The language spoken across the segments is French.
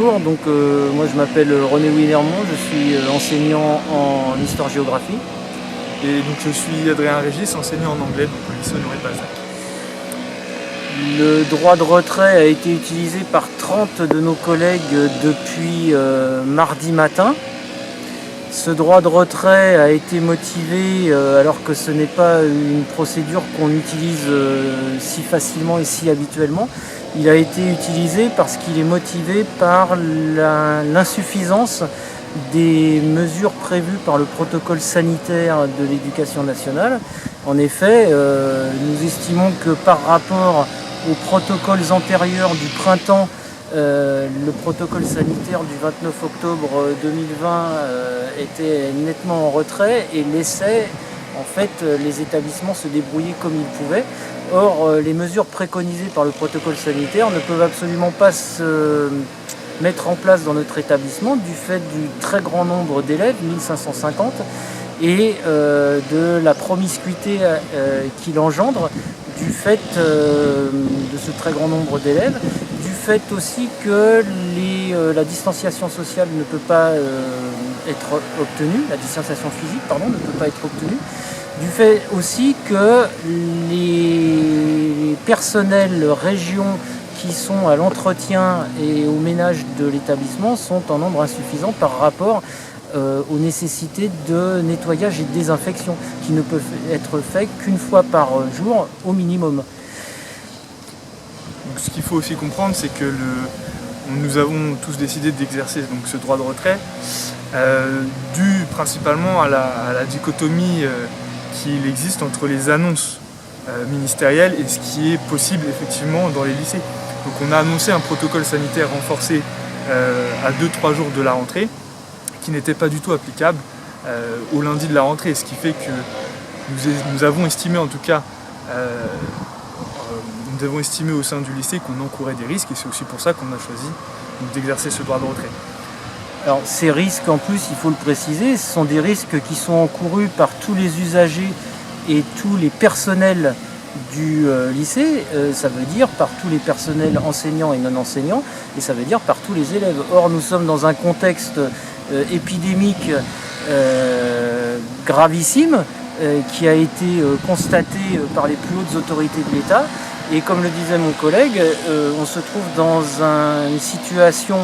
bonjour, moi je m'appelle René Willermont, je suis enseignant en histoire-géographie. Et donc je suis Adrien Régis, enseignant en anglais donc au lycée Honoré de Balzac. Le droit de retrait a été utilisé par 30 de nos collègues depuis mardi matin. Ce droit de retrait a été motivé, alors que ce n'est pas une procédure qu'on utilise si facilement et si habituellement. Il a été utilisé parce qu'il est motivé par l'insuffisance des mesures prévues par le protocole sanitaire de l'éducation nationale. En effet, nous estimons que par rapport aux protocoles antérieurs du printemps, le protocole sanitaire du 29 octobre 2020 était nettement en retrait et laissait en fait les établissements se débrouiller comme ils pouvaient. Or, les mesures préconisées par le protocole sanitaire ne peuvent absolument pas se mettre en place dans notre établissement du fait du très grand nombre d'élèves, 1550, et de la promiscuité qu'il engendre du fait de ce très grand nombre d'élèves, du fait aussi que la distanciation sociale ne peut pas être obtenue, la distanciation physique, ne peut pas être obtenue, du fait aussi que les personnels régions qui sont à l'entretien et au ménage de l'établissement sont en nombre insuffisant par rapport aux nécessités de nettoyage et de désinfection qui ne peuvent être faits qu'une fois par jour au minimum. Donc, ce qu'il faut aussi comprendre, c'est que nous avons tous décidé d'exercer donc, ce droit de retrait dû principalement à la dichotomie qu'il existe entre les annonces ministérielles et ce qui est possible effectivement dans les lycées. Donc on a annoncé un protocole sanitaire renforcé à 2-3 jours de la rentrée qui n'était pas du tout applicable au lundi de la rentrée, ce qui fait que nous avons estimé en tout cas nous avons estimé au sein du lycée qu'on encourait des risques et c'est aussi pour ça qu'on a choisi d'exercer ce droit de retrait. Alors ces risques, en plus, il faut le préciser, ce sont des risques qui sont encourus par tous les usagers et tous les personnels du lycée, ça veut dire par tous les personnels enseignants et non enseignants, et ça veut dire par tous les élèves. Or, nous sommes dans un contexte épidémique gravissime qui a été constaté par les plus hautes autorités de l'État. Et comme le disait mon collègue, on se trouve dans une situation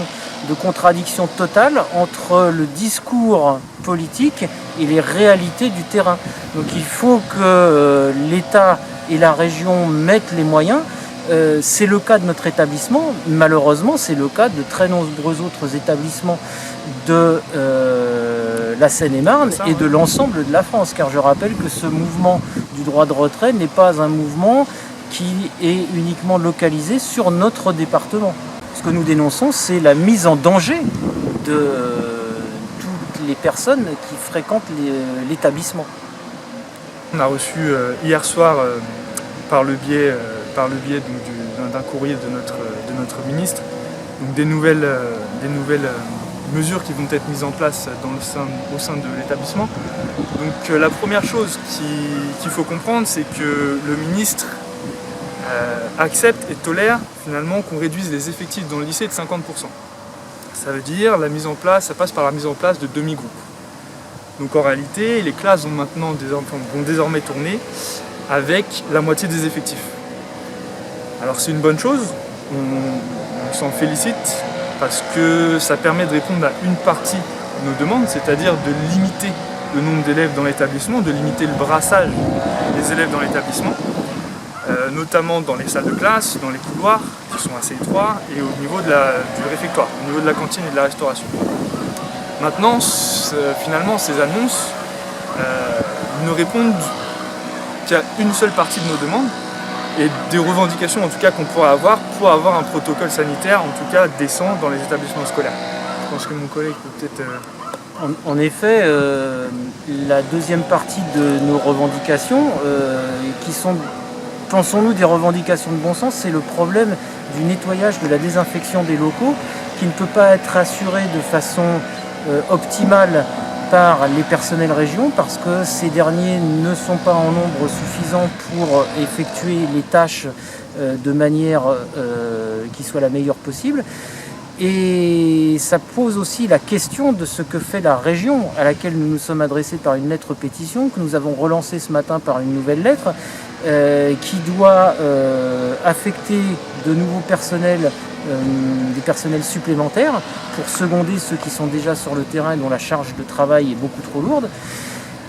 de contradiction totale entre le discours politique et les réalités du terrain. Donc il faut que l'État et la région mettent les moyens. C'est le cas de notre établissement, malheureusement c'est le cas de très nombreux autres établissements de la Seine-et-Marne et de l'ensemble de la France, car je rappelle que ce mouvement du droit de retrait n'est pas un mouvement qui est uniquement localisé sur notre département. Ce que nous dénonçons, c'est la mise en danger de toutes les personnes qui fréquentent l'établissement. On a reçu hier soir par le biais d'un courrier de notre ministre donc des nouvelles mesures qui vont être mises en place au sein de l'établissement. Donc la première chose qu'il faut comprendre, c'est que le ministre accepte et tolère finalement qu'on réduise les effectifs dans le lycée de 50%. Ça veut dire ça passe par la mise en place de demi-groupes. Donc en réalité, les classes vont désormais tourner avec la moitié des effectifs. Alors c'est une bonne chose, on s'en félicite parce que ça permet de répondre à une partie de nos demandes, c'est-à-dire de limiter le nombre d'élèves dans l'établissement, de limiter le brassage des élèves dans l'établissement. Notamment dans les salles de classe, dans les couloirs qui sont assez étroits et au niveau du réfectoire, au niveau de la cantine et de la restauration. Maintenant, finalement, ces annonces ne répondent qu'à une seule partie de nos demandes et des revendications en tout cas qu'on pourrait avoir pour avoir un protocole sanitaire en tout cas décent dans les établissements scolaires. Je pense que mon collègue peut peut-être... En effet, la deuxième partie de nos revendications qui sont, pensons-nous, des revendications de bon sens, c'est le problème du nettoyage, de la désinfection des locaux qui ne peut pas être assuré de façon optimale par les personnels régions parce que ces derniers ne sont pas en nombre suffisant pour effectuer les tâches de manière qui soit la meilleure possible. Et ça pose aussi la question de ce que fait la région, à laquelle nous nous sommes adressés par une lettre pétition, que nous avons relancée ce matin par une nouvelle lettre, qui doit affecter de nouveaux personnels, des personnels supplémentaires, pour seconder ceux qui sont déjà sur le terrain et dont la charge de travail est beaucoup trop lourde,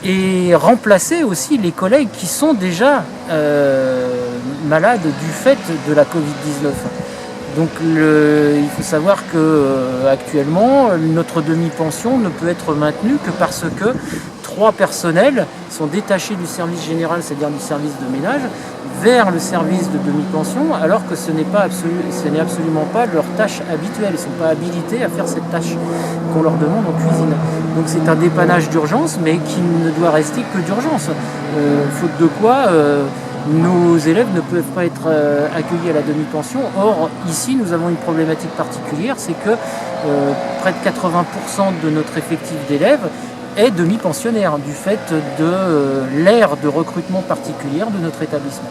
et remplacer aussi les collègues qui sont déjà malades du fait de la Covid-19. Donc il faut savoir qu'actuellement, notre demi-pension ne peut être maintenue que parce que 3 personnels sont détachés du service général, c'est-à-dire du service de ménage, vers le service de demi-pension, alors que ce n'est absolument pas leur tâche habituelle. Ils ne sont pas habilités à faire cette tâche qu'on leur demande en cuisine. Donc c'est un dépannage d'urgence, mais qui ne doit rester que d'urgence. Faute de quoi, nos élèves ne peuvent pas être accueillis à la demi-pension. Or, ici, nous avons une problématique particulière, c'est que près de 80% de notre effectif d'élèves est demi-pensionnaire, du fait de l'ère de recrutement particulière de notre établissement.